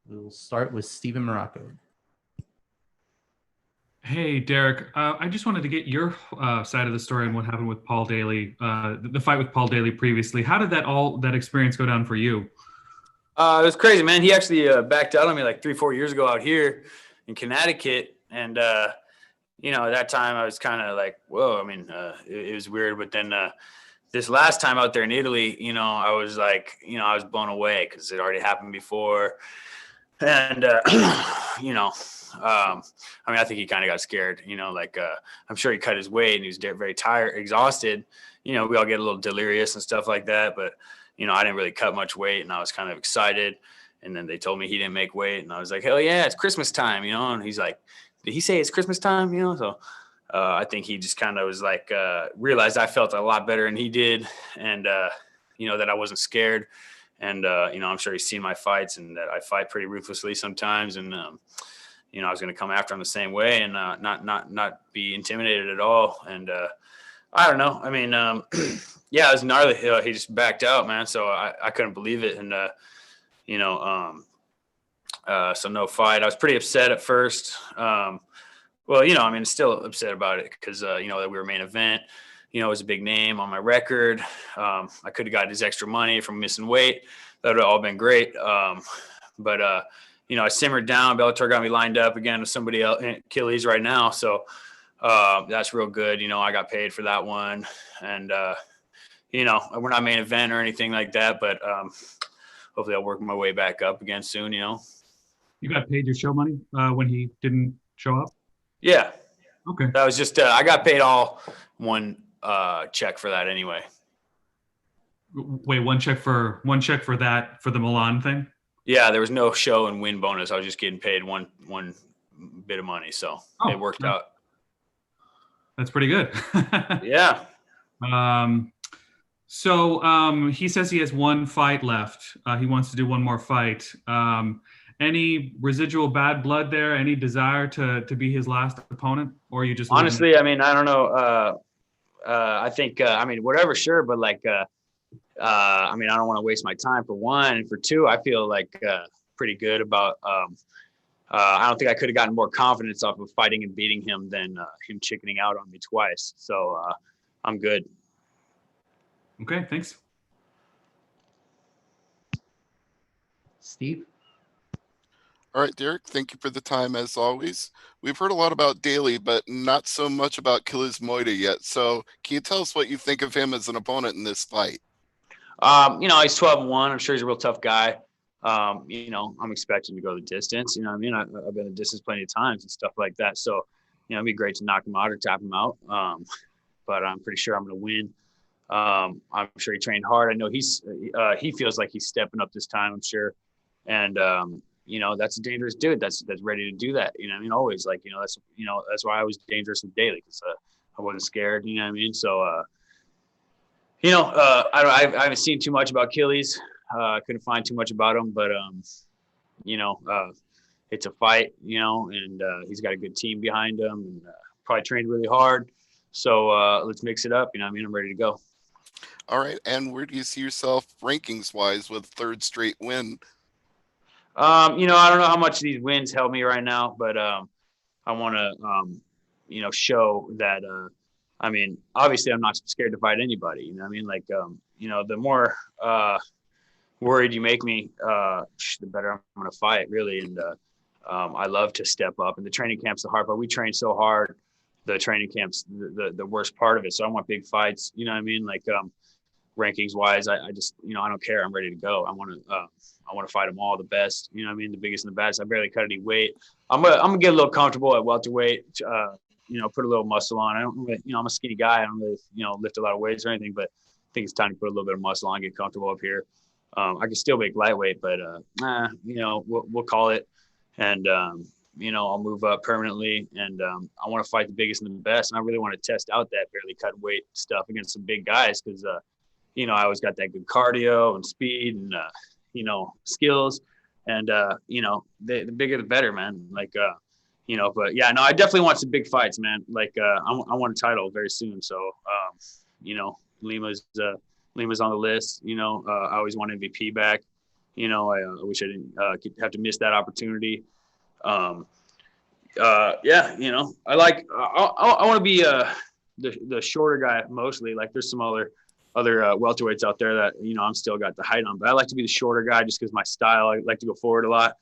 We'll start with Stephen Morocco. Hey, Derek. I just wanted to get your side of the story on what happened with Paul Daly, the fight with Paul Daly previously. How did that experience go down for you? It was crazy, man. He actually backed out on me like 3-4 years ago out here in Connecticut. And, at that time I was kind of like, whoa, I mean, it was weird. But then this last time out there in Italy, I was like, I was blown away because it already happened before. And, I think he kind of got scared, I'm sure he cut his weight and he was very tired, exhausted. We all get a little delirious and stuff like that. But, I didn't really cut much weight and I was kind of excited. And then they told me he didn't make weight. And I was like, hell yeah, it's Christmas time, and he's like, did he say it's Christmas time? So I think he just kind of was like, realized I felt a lot better than he did. And, that I wasn't scared. And, I'm sure he's seen my fights and that I fight pretty ruthlessly sometimes. And, I was going to come after him the same way and not be intimidated at all. And I don't know. I mean, yeah, it was gnarly. He just backed out, man. So I couldn't believe it. And, so no fight. I was pretty upset at first. Still upset about it because, that we were main event. It was a big name on my record. I could have got his extra money from missing weight. That would have all been great. But I simmered down. Bellator got me lined up again with somebody else, Achilles right now. So that's real good. I got paid for that one. And, we're not main event or anything like that, but hopefully I'll work my way back up again soon, You got paid your show money when he didn't show up? Yeah. Okay. That was just, I got paid all one check for that anyway. Wait, one check for that, for the Milan thing? Yeah, there was no show and win bonus. I was just getting paid one bit of money, so it worked out. That's pretty good. Yeah. So he says he has one fight left. He wants to do one more fight. Any residual bad blood there? Any desire to be his last opponent, or are you just honestly? I mean, I don't know. I think whatever, sure, but like. I don't want to waste my time for one, and for two, I feel like pretty good about. I don't think I could have gotten more confidence off of fighting and beating him than him chickening out on me twice. So I'm good. Okay, thanks. Steve? All right, Derek, thank you for the time as always. We've heard a lot about Daly, but not so much about Khabib Moita yet. So can you tell us what you think of him as an opponent in this fight? He's 12-1. I'm sure he's a real tough guy. I'm expecting to go the distance. I've been the distance plenty of times and stuff like that. So, it'd be great to knock him out or tap him out. But I'm pretty sure I'm going to win. I'm sure he trained hard. I know he feels like he's stepping up this time, I'm sure. And, that's a dangerous dude. That's ready to do that. Always that's why I was dangerous with Daly because I wasn't scared. So, I haven't seen too much about Achilles. I couldn't find too much about him, but it's a fight, and he's got a good team behind him and probably trained really hard. So let's mix it up. I'm ready to go. All right. And where do you see yourself rankings wise with third straight win? I don't know how much these wins help me right now, but I want to, show that, obviously I'm not scared to fight anybody. The more worried you make me, the better I'm going to fight, really. And I love to step up. And the training camp's the hard part. We train so hard. The training camp's the worst part of it. So I want big fights. Rankings wise, I just, I don't care. I'm ready to go. I want to fight them all, the best. The biggest and the best. I barely cut any weight. I'm gonna get a little comfortable at welterweight. Put a little muscle on. I don't really, I'm a skinny guy. I don't really, lift a lot of weights or anything, but I think it's time to put a little bit of muscle on, get comfortable up here. I can still make lightweight, but, we'll call it. And, I'll move up permanently and, I want to fight the biggest and the best. And I really want to test out that barely cut weight stuff against some big guys. Cause, I always got that good cardio and speed and, skills and, the bigger, the better, man. But yeah, no, I definitely want some big fights, man. I want a title very soon. So, Lima's on the list. I always want MVP back. I wish I didn't have to miss that opportunity. I want to be the shorter guy mostly. Like there's some other welterweights out there that I'm still got the height on, but I like to be the shorter guy just because my style. I like to go forward a lot,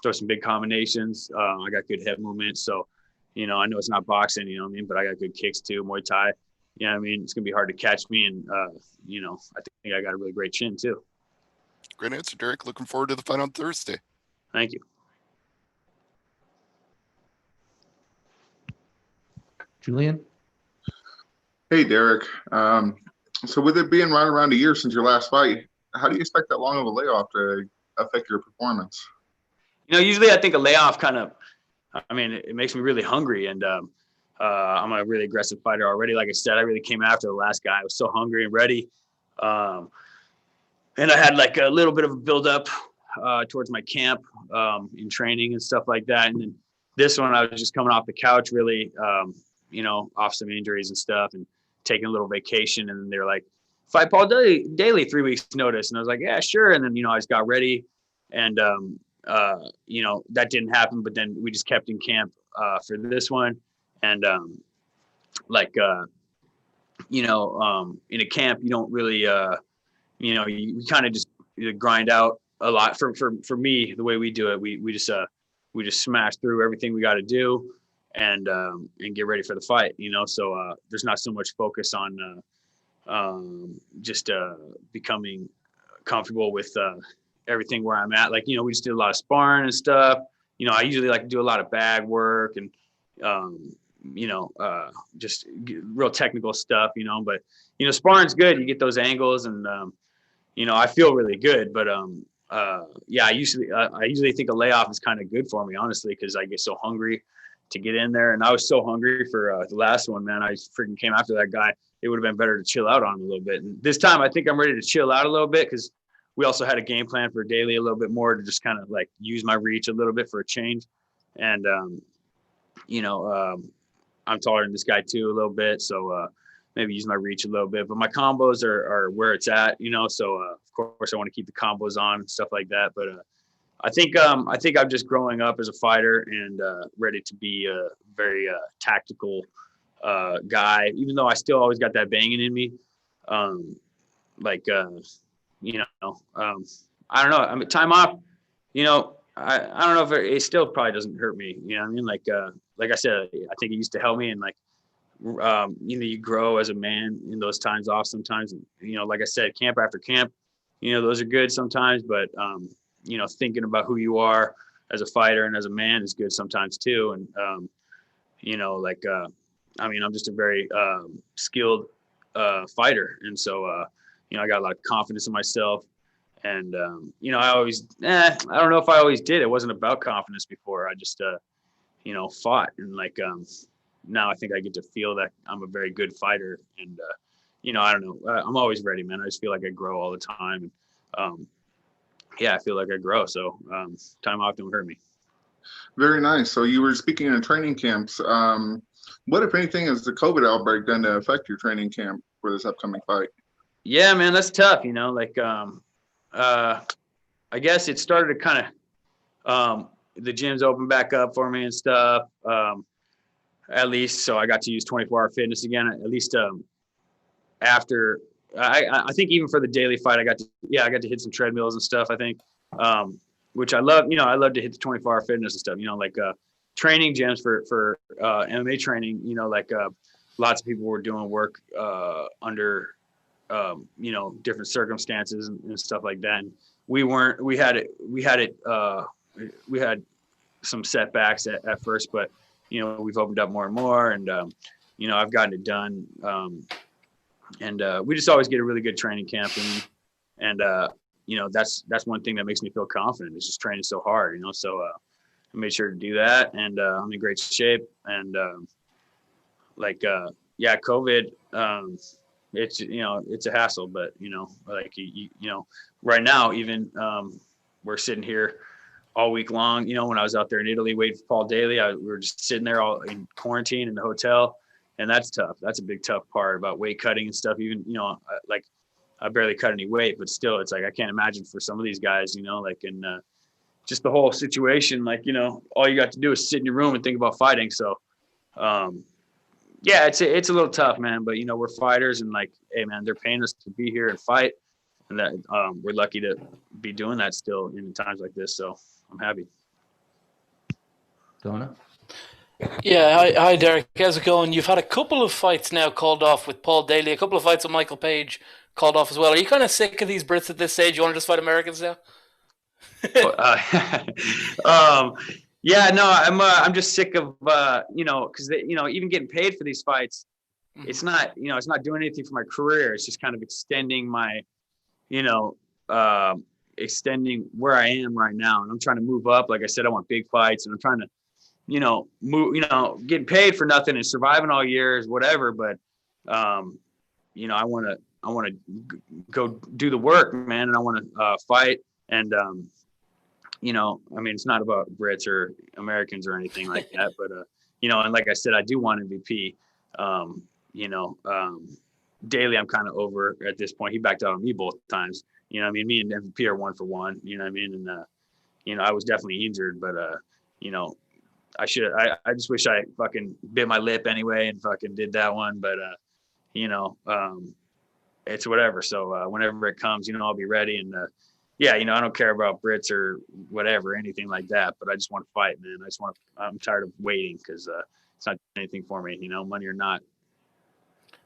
throw some big combinations. I got good head movement, so I know it's not boxing, but I got good kicks too, Muay Thai. It's gonna be hard to catch me, and I think I got a really great chin too. Great answer, Derek. Looking forward to the fight on Thursday. Thank you. Julian? Hey, Derek. So with it being right around a year since your last fight, how do you expect that long of a layoff to affect your performance? Usually I think a layoff it makes me really hungry, and I'm a really aggressive fighter already. Like I said, I really came after the last guy. I was so hungry and ready. And I had like a little bit of a build-up towards my camp in training and stuff like that. And then this one, I was just coming off the couch, really, off some injuries and stuff, and taking a little vacation. And they're like, fight Paul Daly 3 weeks notice. And I was like, yeah, sure. And then, I just got ready, and, that didn't happen. But then we just kept in camp for this one. And in a camp, you don't really, you kind of just grind out a lot. For me, the way we do it, we just smash through everything we got to do, and get ready for the fight. So there's not so much focus on just becoming comfortable with everything where I'm at. Like, we just did a lot of sparring and stuff. I usually like to do a lot of bag work and just real technical stuff. But sparring's good. You get those angles, and I feel really good. But I usually think a layoff is kind of good for me, honestly, because I get so hungry to get in there. And I was so hungry for the last one, man. I freaking came after that guy. It would have been better to chill out on him a little bit. And this time, I think I'm ready to chill out a little bit, because we also had a game plan for Daly a little bit more, to just kind of like use my reach a little bit for a change. And I'm taller than this guy too a little bit, so maybe use my reach a little bit. But my combos are where it's at, so of course I want to keep the combos on and stuff like that. But I think I'm just growing up as a fighter, and ready to be a very tactical guy, even though I still always got that banging in me. I don't know. I mean, time off, I don't know if it still probably doesn't hurt me. Like I said, I think it used to help me, and you grow as a man in those times off sometimes. And, like I said, camp after camp, those are good sometimes, but thinking about who you are as a fighter and as a man is good sometimes too. And, I'm just a very skilled fighter. And so, I got a lot of confidence in myself. And, I always, I don't know if I always did. It wasn't about confidence before. I just, fought. And now I think I get to feel that I'm a very good fighter. And, I don't know. I'm always ready, man. I just feel like I grow all the time. I feel like I grow. So time off don't hurt me. Very nice. So you were speaking in training camps. What, if anything, has the COVID outbreak done to affect your training camp for this upcoming fight? Yeah, man, that's tough. I guess it started to kind of, the gyms opened back up for me and stuff, at least. So I got to use 24-hour fitness again, at least after, I think even for the daily fight, I got to hit some treadmills and stuff, I think, which I love. I love to hit the 24-hour fitness and stuff, training gyms for MMA training, lots of people were doing work under, different circumstances and stuff like that. And we had some setbacks at first, but, we've opened up more and more, and, I've gotten it done. And we just always get a really good training camp. And that's one thing that makes me feel confident, is just training so hard, so I made sure to do that, and I'm in great shape. And COVID, it's, it's a hassle, but, right now, even we're sitting here all week long. When I was out there in Italy waiting for Paul Daly, we were just sitting there all in quarantine in the hotel. And that's tough. That's a big tough part about weight cutting and stuff. Even, I barely cut any weight, but still, it's like I can't imagine for some of these guys, you know, like in just the whole situation, like, you know, all you got to do is sit in your room and think about fighting. So, yeah, it's a little tough, man. But you know, we're fighters, and like, hey, man, they're paying us to be here and fight, and that we're lucky to be doing that still in times like this. So I'm happy. Donna? Yeah, hi Derek. How's it going? You've had a couple of fights now called off with Paul Daly, a couple of fights with Michael Page called off as well. Are you kind of sick of these Brits at this stage? You want to just fight Americans now? Yeah, no, I'm just sick of you know, because you know, even getting paid for these fights, it's not, you know, it's not doing anything for my career. It's just kind of extending my, you know, extending where I am right now, and I'm trying to move up. Like I said, I want big fights, and I'm trying to, you know, move, you know, getting paid for nothing and surviving all years, whatever. But, you know, I want to go do the work, man. And I want to fight. And, you know, I mean, it's not about Brits or Americans or anything like that, but, you know, and like I said, I do want MVP. You know, Daly, I'm kind of over at this point. He backed out on me both times. You know what I mean? Me and MVP are 1 for 1, you know what I mean? And, you know, I was definitely injured, but, you know, I just wish I fucking bit my lip anyway and fucking did that one. But, you know, it's whatever. So whenever it comes, you know, I'll be ready. And yeah, you know, I don't care about Brits or whatever, anything like that. But I just want to fight, man. I'm tired of waiting because it's not doing anything for me, you know, money or not.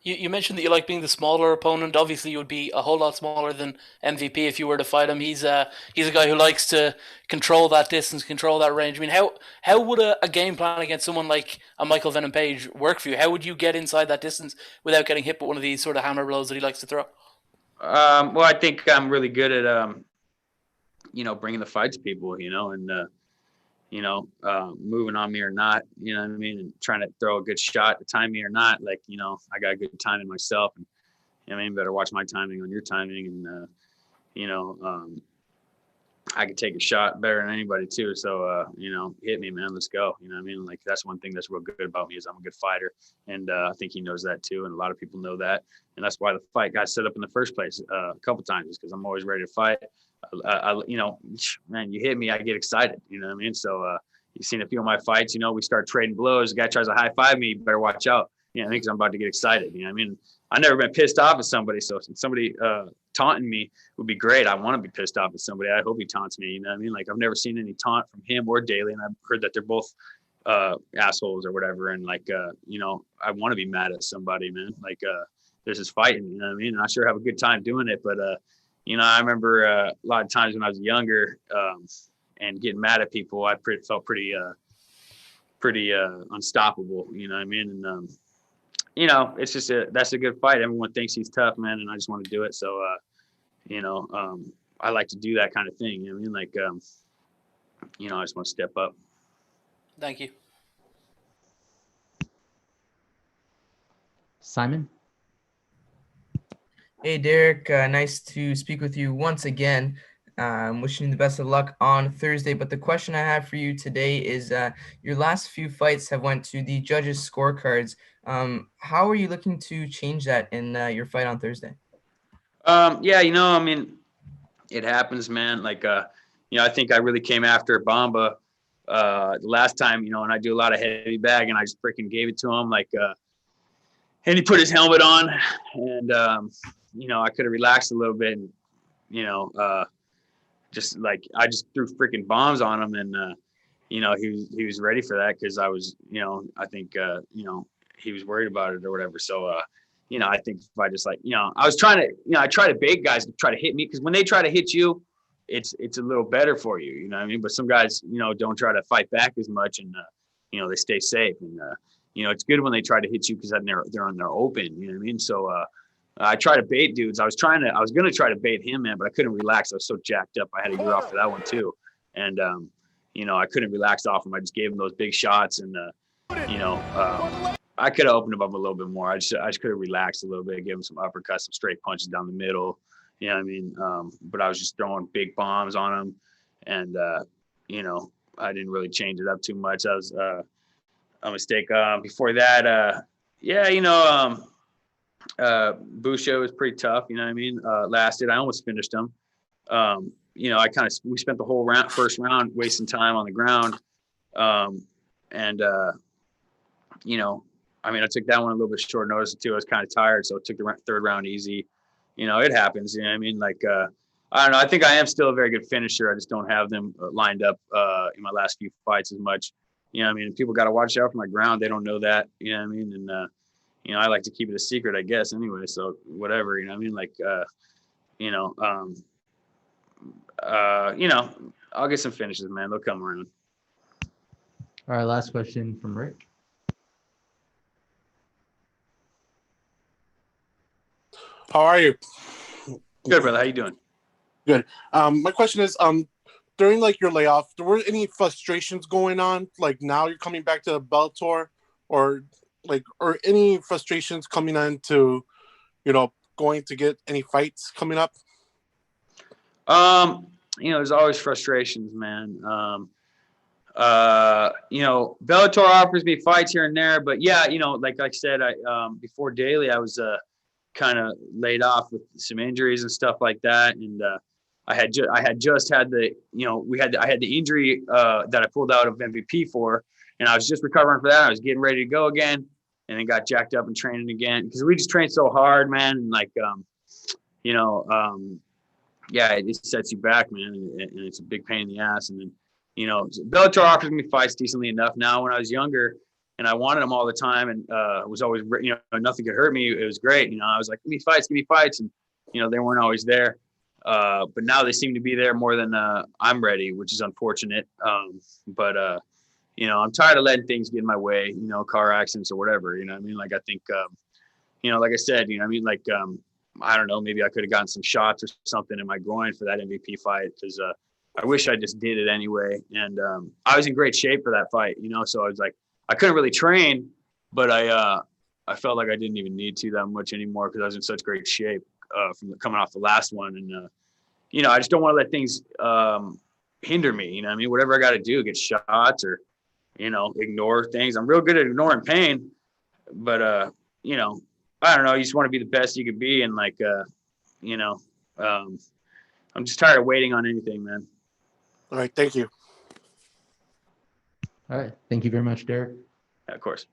You mentioned that you like being the smaller opponent. Obviously, you would be a whole lot smaller than MVP if you were to fight him. He's a guy who likes to control that distance, control that range. I mean, how would a game plan against someone like a Michael Venom Page work for you? How would you get inside that distance without getting hit with one of these sort of hammer blows that he likes to throw? Well, I think I'm really good at, you know, bringing the fight to people, you know, and, you know, moving on me or not, you know what I mean? And trying to throw a good shot to time me or not. Like, you know, I got good timing myself, and, you know what I mean? Better watch my timing on your timing. And, you know, I could take a shot better than anybody too. So, you know, hit me, man, let's go. You know what I mean? Like, that's one thing that's real good about me is I'm a good fighter. And I think he knows that too. And a lot of people know that. And that's why the fight got set up in the first place a couple times, because I'm always ready to fight. You know, man, you hit me, I get excited, you know what I mean? So you've seen a few of my fights, you know, we start trading blows. The guy tries to high five me, you better watch out. You know what I mean? Because I'm about to get excited. You know what I mean? I've never been pissed off at somebody. So somebody taunting me would be great. I want to be pissed off at somebody. I hope he taunts me. You know what I mean? Like, I've never seen any taunt from him or Daly, and I've heard that they're both assholes or whatever. And like, you know, I want to be mad at somebody, man. Like, this is fighting, you know what I mean? And I sure have a good time doing it. But, you know, I remember a lot of times when I was younger and getting mad at people, I felt pretty unstoppable, you know what I mean? And, you know, it's just that's a good fight. Everyone thinks he's tough, man, and I just want to do it. So, you know, I like to do that kind of thing. You know what I mean? Like, you know, I just want to step up. Thank you. Simon? Hey, Derek. Nice to speak with you once again. I'm wishing you the best of luck on Thursday. But the question I have for you today is your last few fights have went to the judges' scorecards. How are you looking to change that in your fight on Thursday? Yeah, you know, I mean, it happens, man. Like, you know, I think I really came after Bamba the last time, you know, and I do a lot of heavy bag, and I just freaking gave it to him. Like, and he put his helmet on, and, you know, I could have relaxed a little bit, and, you know, just like, I just threw freaking bombs on him, and, you know, he was ready for that, because I was, you know, I think, you know, he was worried about it or whatever. So, you know, I think if I just, like, you know, I was trying to, you know, I try to bait guys to try to hit me, because when they try to hit you, it's a little better for you, you know what I mean? But some guys, you know, don't try to fight back as much, and, you know, they stay safe. And, you know, it's good when they try to hit you, because then they're on their open, you know what I mean? So, I try to bait dudes. I was going to try to bait him, man, but I couldn't relax. I was so jacked up. I had a year off for that one too. And, you know, I couldn't relax off him. I just gave him those big shots, and, you know, I could have opened him up a little bit more. I just could have relaxed a little bit, give him some uppercuts, some straight punches down the middle. You know what I mean? But I was just throwing big bombs on him, and, you know, I didn't really change it up too much. That was a mistake. Before that, yeah, you know, Busho was pretty tough. You know what I mean? Lasted. I almost finished him. You know, we spent the whole first round wasting time on the ground. You know, I mean, I took that one a little bit short notice too. I was kind of tired, so I took the third round easy. You know, it happens. You know what I mean? Like, I don't know. I think I am still a very good finisher. I just don't have them lined up in my last few fights as much. You know what I mean? People got to watch out for my ground. They don't know that. You know what I mean? And, you know, I like to keep it a secret, I guess, anyway. So whatever, you know what I mean? Like, you know, I'll get some finishes, man. They'll come around. All right, last question from Rick. How are you? Good, brother. How you doing? Good. My question is, during like your layoff, there were any frustrations going on? Like now you're coming back to Bellator, or any frustrations coming on to, you know, going to get any fights coming up? You know, there's always frustrations, man. You know, Bellator offers me fights here and there, but yeah, you know, like I said, before Daly, I was kind of laid off with some injuries and stuff like that, and I had just had the, you know, I had the injury that I pulled out of MVP for, and I was just recovering for that. I was getting ready to go again, and then got jacked up and training again because we just trained so hard, man, and like you know, yeah, it just sets you back, man, and it's a big pain in the ass. And then, you know, Bellator offers me fights decently enough now. When I was younger and I wanted them all the time, and was always, you know, nothing could hurt me. It was great. You know, I was like, give me fights. And, you know, they weren't always there. But now they seem to be there more than I'm ready, which is unfortunate. But you know, I'm tired of letting things get in my way, you know, car accidents or whatever, you know what I mean? Like, I think, you know, like I said, you know what I mean? Like, I don't know, maybe I could have gotten some shots or something in my groin for that MVP fight, because I wish I just did it anyway. And I was in great shape for that fight, you know, so I was like, I couldn't really train, but I felt like I didn't even need to that much anymore because I was in such great shape from coming off the last one. And, you know, I just don't want to let things hinder me, you know what I mean? Whatever I got to do, get shots or, you know, ignore things. I'm real good at ignoring pain, but, you know, I don't know. You just want to be the best you could be. And like, you know, I'm just tired of waiting on anything, man. All right. Thank you. All right. Thank you very much, Derek. Yeah, of course.